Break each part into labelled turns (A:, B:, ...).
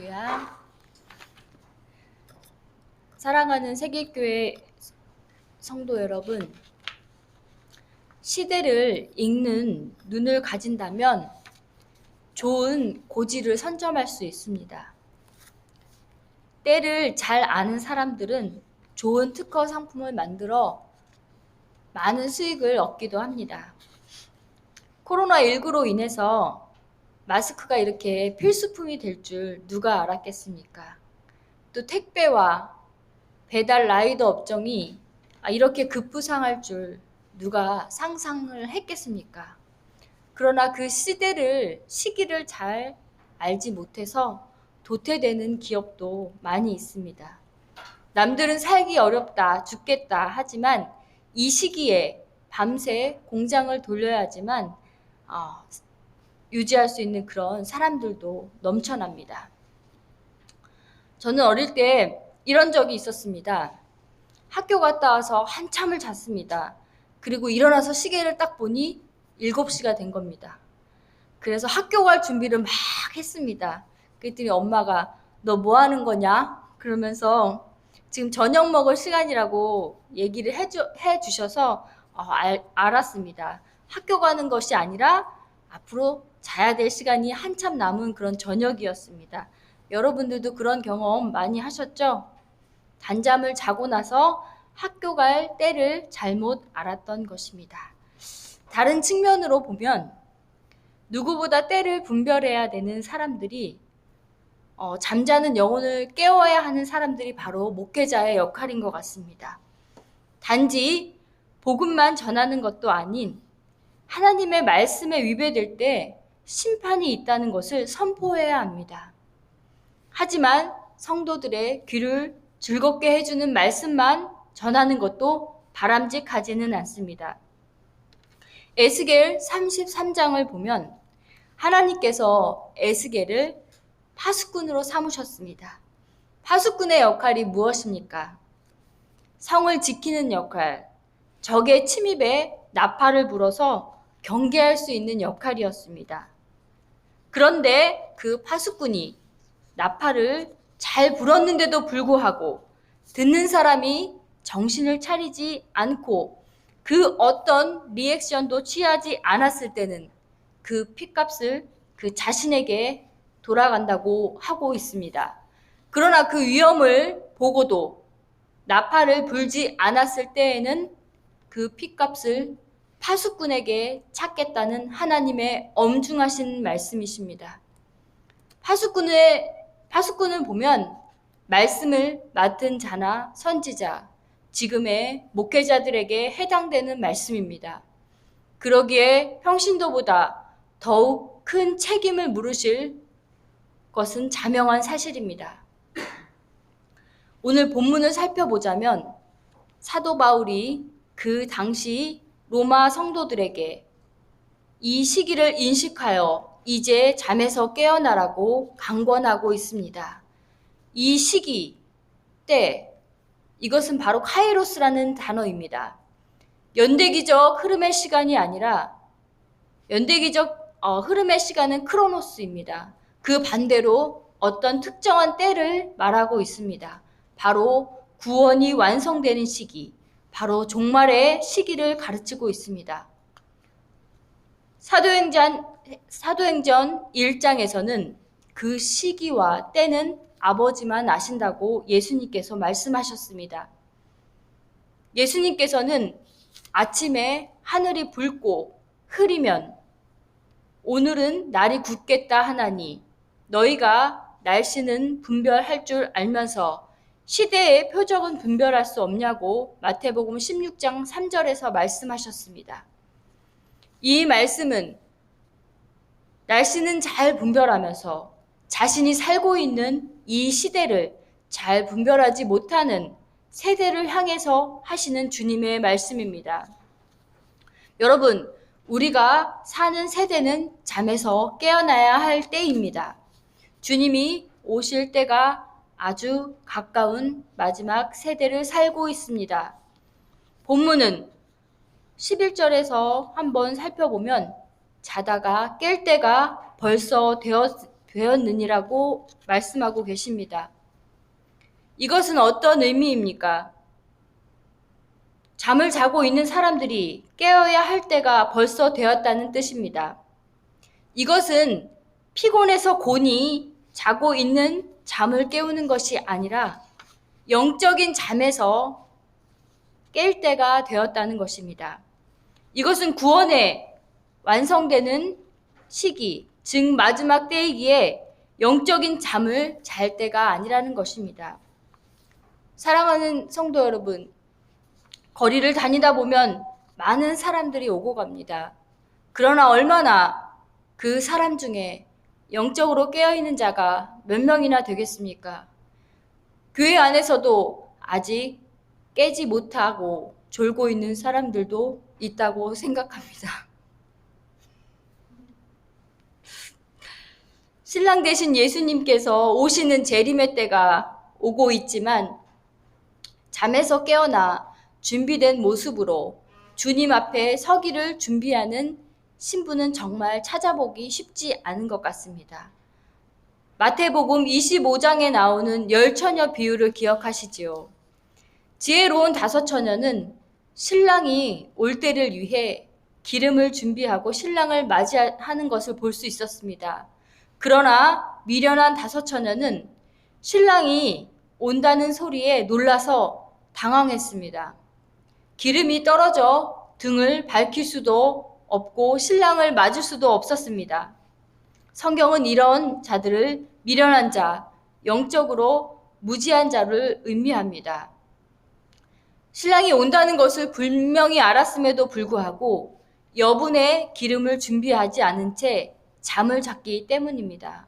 A: 할렐루야. 사랑하는 세계교회 성도 여러분, 시대를 읽는 눈을 가진다면 좋은 고지를 선점할 수 있습니다. 때를 잘 아는 사람들은 좋은 특허 상품을 만들어 많은 수익을 얻기도 합니다. 코로나19로 인해서 마스크가 이렇게 필수품이 될 줄 누가 알았겠습니까? 또 택배와 배달 라이더 업종이 이렇게 급부상할 줄 누가 상상을 했겠습니까? 그러나 그 시기를 잘 알지 못해서 도태되는 기업도 많이 있습니다. 남들은 살기 어렵다, 죽겠다 하지만 이 시기에 밤새 공장을 돌려야지만 유지할 수 있는 그런 사람들도 넘쳐납니다. 저는 어릴 때 이런 적이 있었습니다. 학교 갔다 와서 한참을 잤습니다. 그리고 일어나서 시계를 딱 보니 7시가 된 겁니다. 그래서 학교 갈 준비를 막 했습니다. 그랬더니 엄마가 너 뭐 하는 거냐? 그러면서 지금 저녁 먹을 시간이라고 얘기를 해주셔서 알았습니다. 학교 가는 것이 아니라 앞으로 자야 될 시간이 한참 남은 그런 저녁이었습니다. 여러분들도 그런 경험 많이 하셨죠? 단잠을 자고 나서 학교 갈 때를 잘못 알았던 것입니다. 다른 측면으로 보면 누구보다 때를 분별해야 되는 사람들이 잠자는 영혼을 깨워야 하는 사람들이 바로 목회자의 역할인 것 같습니다. 단지 복음만 전하는 것도 아닌 하나님의 말씀에 위배될 때 심판이 있다는 것을 선포해야 합니다. 하지만 성도들의 귀를 즐겁게 해주는 말씀만 전하는 것도 바람직하지는 않습니다. 에스겔 33장을 보면 하나님께서 에스겔을 파수꾼으로 삼으셨습니다. 파수꾼의 역할이 무엇입니까? 성을 지키는 역할, 적의 침입에 나팔을 불어서 경계할 수 있는 역할이었습니다. 그런데 그 파수꾼이 나팔을 잘 불었는데도 불구하고 듣는 사람이 정신을 차리지 않고 그 어떤 리액션도 취하지 않았을 때는 그 핏값을 그 자신에게 돌아간다고 하고 있습니다. 그러나 그 위험을 보고도 나팔을 불지 않았을 때에는 그 핏값을 파수꾼에게 찾겠다는 하나님의 엄중하신 말씀이십니다. 파수꾼을 보면 말씀을 맡은 자나 선지자, 지금의 목회자들에게 해당되는 말씀입니다. 그러기에 평신도보다 더욱 큰 책임을 물으실 것은 자명한 사실입니다. 오늘 본문을 살펴보자면 사도 바울이 그 당시 로마 성도들에게 이 시기를 인식하여 이제 잠에서 깨어나라고 강권하고 있습니다. 이 시기, 때, 이것은 바로 카이로스라는 단어입니다. 연대기적 흐름의 시간이 아니라 연대기적 흐름의 시간은 크로노스입니다. 그 반대로 어떤 특정한 때를 말하고 있습니다. 바로 구원이 완성되는 시기, 바로 종말의 시기를 가르치고 있습니다. 사도행전 1장에서는 그 시기와 때는 아버지만 아신다고 예수님께서 말씀하셨습니다. 예수님께서는 아침에 하늘이 붉고 흐리면 오늘은 날이 굳겠다 하나니 너희가 날씨는 분별할 줄 알면서 시대의 표적은 분별할 수 없냐고 마태복음 16장 3절에서 말씀하셨습니다. 이 말씀은 날씨는 잘 분별하면서 자신이 살고 있는 이 시대를 잘 분별하지 못하는 세대를 향해서 하시는 주님의 말씀입니다. 여러분, 우리가 사는 세대는 잠에서 깨어나야 할 때입니다. 주님이 오실 때가 아주 가까운 마지막 세대를 살고 있습니다. 본문은 11절에서 한번 살펴보면 자다가 깰 때가 벌써 되었느니라고 말씀하고 계십니다. 이것은 어떤 의미입니까? 잠을 자고 있는 사람들이 깨어야 할 때가 벌써 되었다는 뜻입니다. 이것은 피곤해서 곤히 자고 있는 잠을 깨우는 것이 아니라 영적인 잠에서 깰 때가 되었다는 것입니다. 이것은 구원의 완성되는 시기, 즉 마지막 때이기에 영적인 잠을 잘 때가 아니라는 것입니다. 사랑하는 성도 여러분, 거리를 다니다 보면 많은 사람들이 오고 갑니다. 그러나 얼마나 그 사람 중에 영적으로 깨어있는 자가 몇 명이나 되겠습니까? 교회 안에서도 아직 깨지 못하고 졸고 있는 사람들도 있다고 생각합니다. 신랑 되신 예수님께서 오시는 재림의 때가 오고 있지만 잠에서 깨어나 준비된 모습으로 주님 앞에 서기를 준비하는 신부는 정말 찾아보기 쉽지 않은 것 같습니다. 마태복음 25장에 나오는 열처녀 비유를 기억하시지요. 지혜로운 5처녀는 신랑이 올 때를 위해 기름을 준비하고 신랑을 맞이하는 것을 볼 수 있었습니다. 그러나 미련한 5처녀는 신랑이 온다는 소리에 놀라서 당황했습니다. 기름이 떨어져 등을 밝힐 수도 없고 신랑을 맞을 수도 없었습니다. 성경은 이런 자들을 미련한 자, 영적으로 무지한 자를 의미합니다. 신랑이 온다는 것을 분명히 알았음에도 불구하고 여분의 기름을 준비하지 않은 채 잠을 잤기 때문입니다.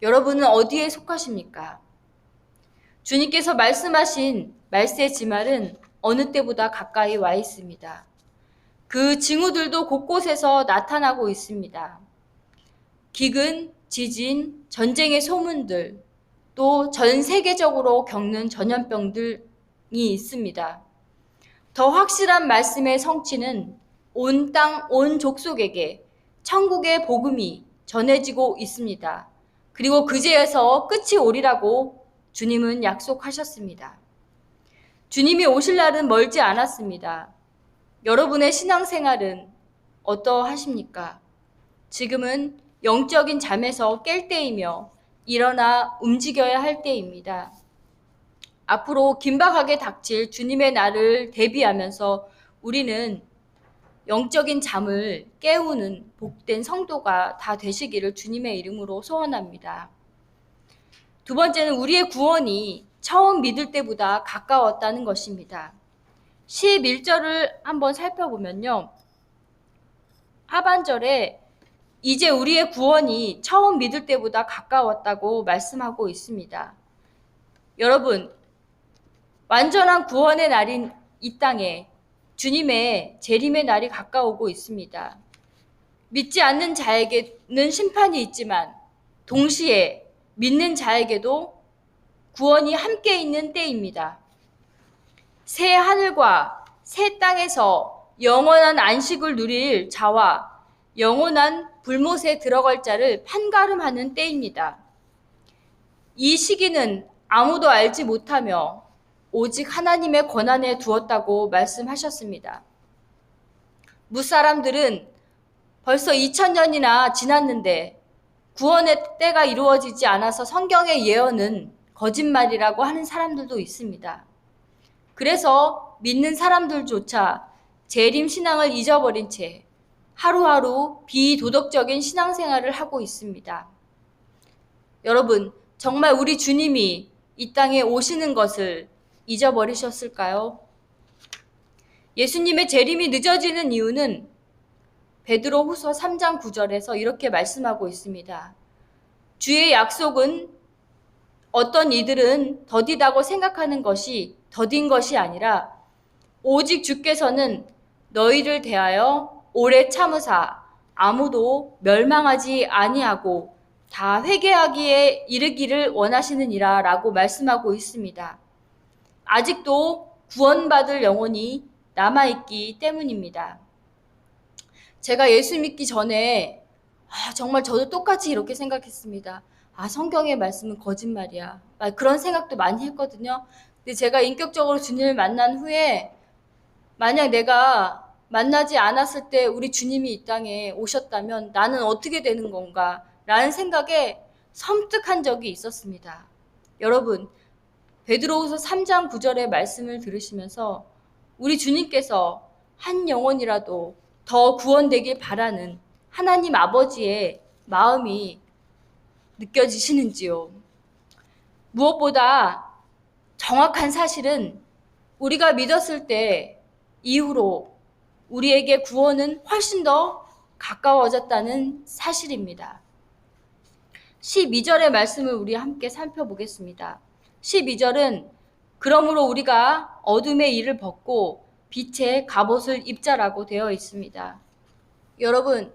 A: 여러분은 어디에 속하십니까? 주님께서 말씀하신 말세 지말은 어느 때보다 가까이 와 있습니다. 그 징후들도 곳곳에서 나타나고 있습니다. 기근, 지진, 전쟁의 소문들, 또 전 세계적으로 겪는 전염병들이 있습니다. 더 확실한 말씀의 성취는 온 땅, 온 족속에게 천국의 복음이 전해지고 있습니다. 그리고 그제에서 끝이 오리라고 주님은 약속하셨습니다. 주님이 오실 날은 멀지 않았습니다. 여러분의 신앙생활은 어떠하십니까? 지금은 영적인 잠에서 깰 때이며 일어나 움직여야 할 때입니다. 앞으로 긴박하게 닥칠 주님의 날을 대비하면서 우리는 영적인 잠을 깨우는 복된 성도가 다 되시기를 주님의 이름으로 소원합니다. 두 번째는 우리의 구원이 처음 믿을 때보다 가까웠다는 것입니다. 11절을 한번 살펴보면요. 하반절에 이제 우리의 구원이 처음 믿을 때보다 가까웠다고 말씀하고 있습니다. 여러분, 완전한 구원의 날인 이 땅에 주님의 재림의 날이 가까우고 있습니다. 믿지 않는 자에게는 심판이 있지만 동시에 믿는 자에게도 구원이 함께 있는 때입니다. 새 하늘과 새 땅에서 영원한 안식을 누릴 자와 영원한 불못에 들어갈 자를 판가름하는 때입니다. 이 시기는 아무도 알지 못하며 오직 하나님의 권한에 두었다고 말씀하셨습니다. 무사람들은 벌써 2000년이나 지났는데 구원의 때가 이루어지지 않아서 성경의 예언은 거짓말이라고 하는 사람들도 있습니다. 그래서 믿는 사람들조차 재림 신앙을 잊어버린 채 하루하루 비도덕적인 신앙생활을 하고 있습니다. 여러분, 정말 우리 주님이 이 땅에 오시는 것을 잊어버리셨을까요? 예수님의 재림이 늦어지는 이유는 베드로 후서 3장 9절에서 이렇게 말씀하고 있습니다. 주의 약속은 어떤 이들은 더디다고 생각하는 것이 더딘 것이 아니라 오직 주께서는 너희를 대하여 오래 참으사 아무도 멸망하지 아니하고 다 회개하기에 이르기를 원하시느니라 라고 말씀하고 있습니다. 아직도 구원받을 영혼이 남아있기 때문입니다. 제가 예수 믿기 전에 정말 저도 똑같이 이렇게 생각했습니다. 성경의 말씀은 거짓말이야. 그런 생각도 많이 했거든요. 근데 제가 인격적으로 주님을 만난 후에 만약 내가 만나지 않았을 때 우리 주님이 이 땅에 오셨다면 나는 어떻게 되는 건가? 라는 생각에 섬뜩한 적이 있었습니다. 여러분, 베드로후서 3장 9절의 말씀을 들으시면서 우리 주님께서 한 영혼이라도 더 구원되길 바라는 하나님 아버지의 마음이 느껴지시는지요? 무엇보다 정확한 사실은 우리가 믿었을 때 이후로 우리에게 구원은 훨씬 더 가까워졌다는 사실입니다. 12절의 말씀을 우리 함께 살펴보겠습니다. 12절은 그러므로 우리가 어둠의 일을 벗고 빛의 갑옷을 입자라고 되어 있습니다. 여러분,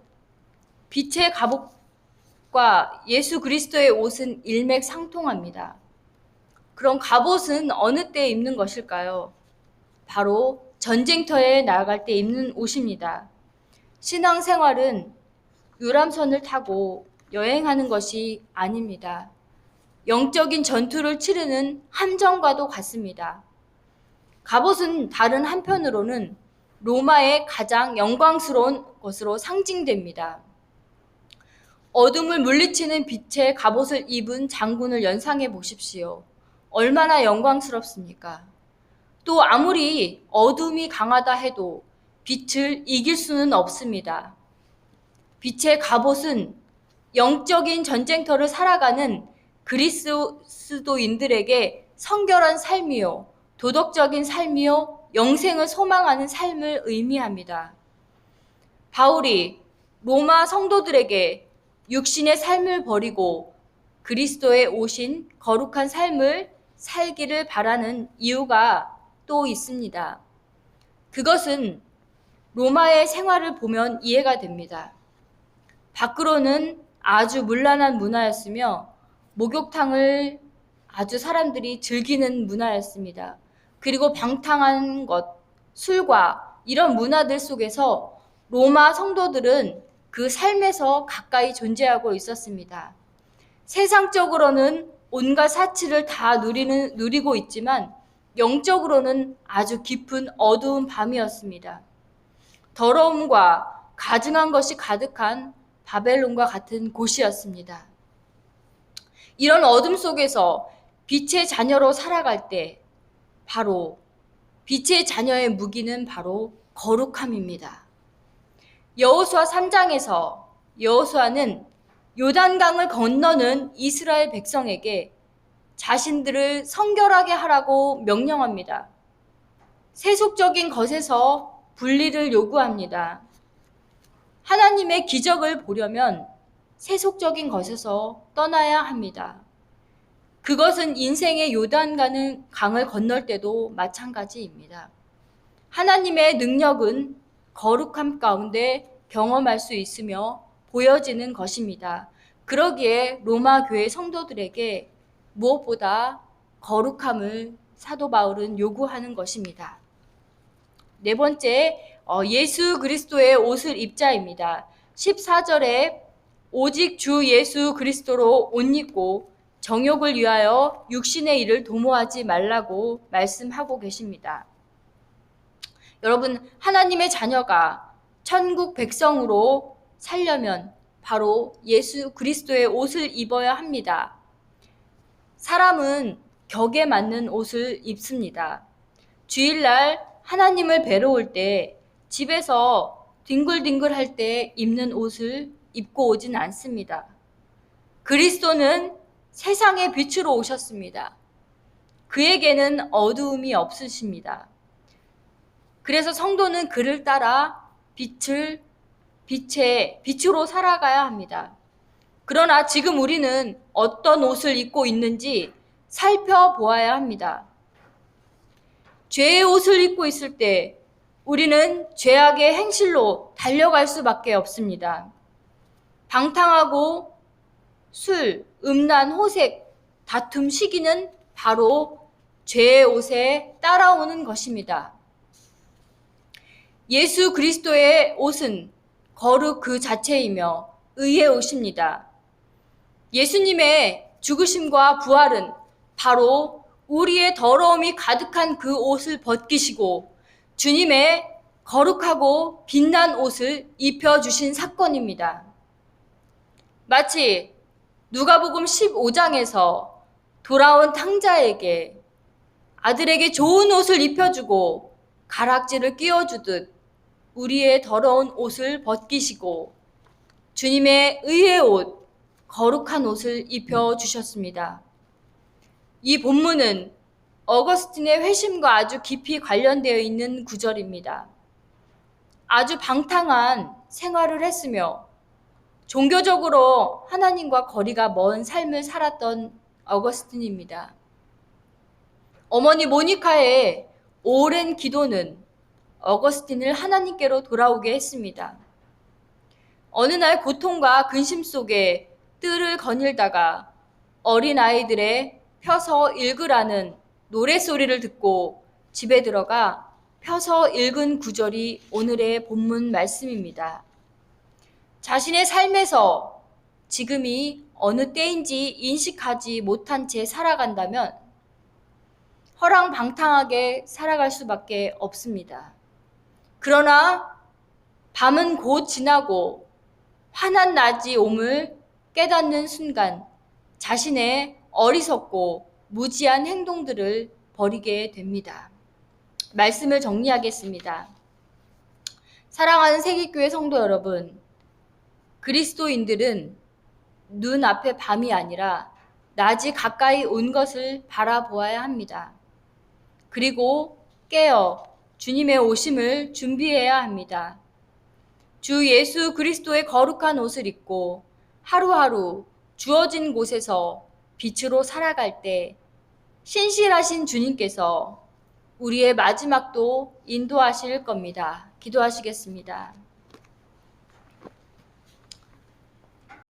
A: 빛의 갑옷과 예수 그리스도의 옷은 일맥상통합니다. 그럼 갑옷은 어느 때 입는 것일까요? 바로 전쟁터에 나아갈 때 입는 옷입니다. 신앙생활은 유람선을 타고 여행하는 것이 아닙니다. 영적인 전투를 치르는 함정과도 같습니다. 갑옷은 다른 한편으로는 로마의 가장 영광스러운 것으로 상징됩니다. 어둠을 물리치는 빛의 갑옷을 입은 장군을 연상해 보십시오. 얼마나 영광스럽습니까? 또 아무리 어둠이 강하다 해도 빛을 이길 수는 없습니다. 빛의 갑옷은 영적인 전쟁터를 살아가는 그리스도인들에게 성결한 삶이요, 도덕적인 삶이요, 영생을 소망하는 삶을 의미합니다. 바울이 로마 성도들에게 육신의 삶을 버리고 그리스도의 오신 거룩한 삶을 살기를 바라는 이유가 또 있습니다. 그것은 로마의 생활을 보면 이해가 됩니다. 밖으로는 아주 문란한 문화였으며 목욕탕을 아주 사람들이 즐기는 문화였습니다. 그리고 방탕한 것, 술과 이런 문화들 속에서 로마 성도들은 그 삶에서 가까이 존재하고 있었습니다. 세상적으로는 온갖 사치를 다 누리고 있지만 영적으로는 아주 깊은 어두운 밤이었습니다. 더러움과 가증한 것이 가득한 바벨론과 같은 곳이었습니다. 이런 어둠 속에서 빛의 자녀로 살아갈 때 바로 빛의 자녀의 무기는 바로 거룩함입니다. 여호수아 3장에서 여호수아는 요단강을 건너는 이스라엘 백성에게 자신들을 성결하게 하라고 명령합니다. 세속적인 것에서 분리를 요구합니다. 하나님의 기적을 보려면 세속적인 것에서 떠나야 합니다. 그것은 인생의 요단강을 건널 때도 마찬가지입니다. 하나님의 능력은 거룩함 가운데 경험할 수 있으며 보여지는 것입니다. 그러기에 로마 교회 성도들에게 무엇보다 거룩함을 사도 바울은 요구하는 것입니다. 네 번째, 예수 그리스도의 옷을 입자입니다. 14절에 오직 주 예수 그리스도로 옷 입고 정욕을 위하여 육신의 일을 도모하지 말라고 말씀하고 계십니다. 여러분, 하나님의 자녀가 천국 백성으로 살려면 바로 예수 그리스도의 옷을 입어야 합니다. 사람은 격에 맞는 옷을 입습니다. 주일날 하나님을 뵈러 올 때 집에서 뒹굴뒹굴할 때 입는 옷을 입고 오진 않습니다. 그리스도는 세상의 빛으로 오셨습니다. 그에게는 어두움이 없으십니다. 그래서 성도는 그를 따라 빛으로 살아가야 합니다. 그러나 지금 우리는 어떤 옷을 입고 있는지 살펴보아야 합니다. 죄의 옷을 입고 있을 때 우리는 죄악의 행실로 달려갈 수밖에 없습니다. 방탕하고 술, 음란, 호색, 다툼, 시기는 바로 죄의 옷에 따라오는 것입니다. 예수 그리스도의 옷은 거룩 그 자체이며 의의 옷입니다. 예수님의 죽으심과 부활은 바로 우리의 더러움이 가득한 그 옷을 벗기시고 주님의 거룩하고 빛난 옷을 입혀주신 사건입니다. 마치 누가복음 15장에서 돌아온 탕자에게 아들에게 좋은 옷을 입혀주고 가락지를 끼워주듯 우리의 더러운 옷을 벗기시고 주님의 의의 옷, 거룩한 옷을 입혀주셨습니다. 이 본문은 어거스틴의 회심과 아주 깊이 관련되어 있는 구절입니다. 아주 방탕한 생활을 했으며 종교적으로 하나님과 거리가 먼 삶을 살았던 어거스틴입니다. 어머니 모니카의 오랜 기도는 어거스틴을 하나님께로 돌아오게 했습니다. 어느 날 고통과 근심 속에 뜰을 거닐다가 어린아이들의 펴서 읽으라는 노랫소리를 듣고 집에 들어가 펴서 읽은 구절이 오늘의 본문 말씀입니다. 자신의 삶에서 지금이 어느 때인지 인식하지 못한 채 살아간다면 허랑방탕하게 살아갈 수밖에 없습니다. 그러나 밤은 곧 지나고 환한 낮이 옴을 깨닫는 순간 자신의 어리석고 무지한 행동들을 버리게 됩니다. 말씀을 정리하겠습니다. 사랑하는 세기교회 성도 여러분, 그리스도인들은 눈앞에 밤이 아니라 낮이 가까이 온 것을 바라보아야 합니다. 그리고 깨어 주님의 오심을 준비해야 합니다. 주 예수 그리스도의 거룩한 옷을 입고 하루하루 주어진 곳에서 빛으로 살아갈 때 신실하신 주님께서 우리의 마지막도 인도하실 겁니다. 기도하시겠습니다.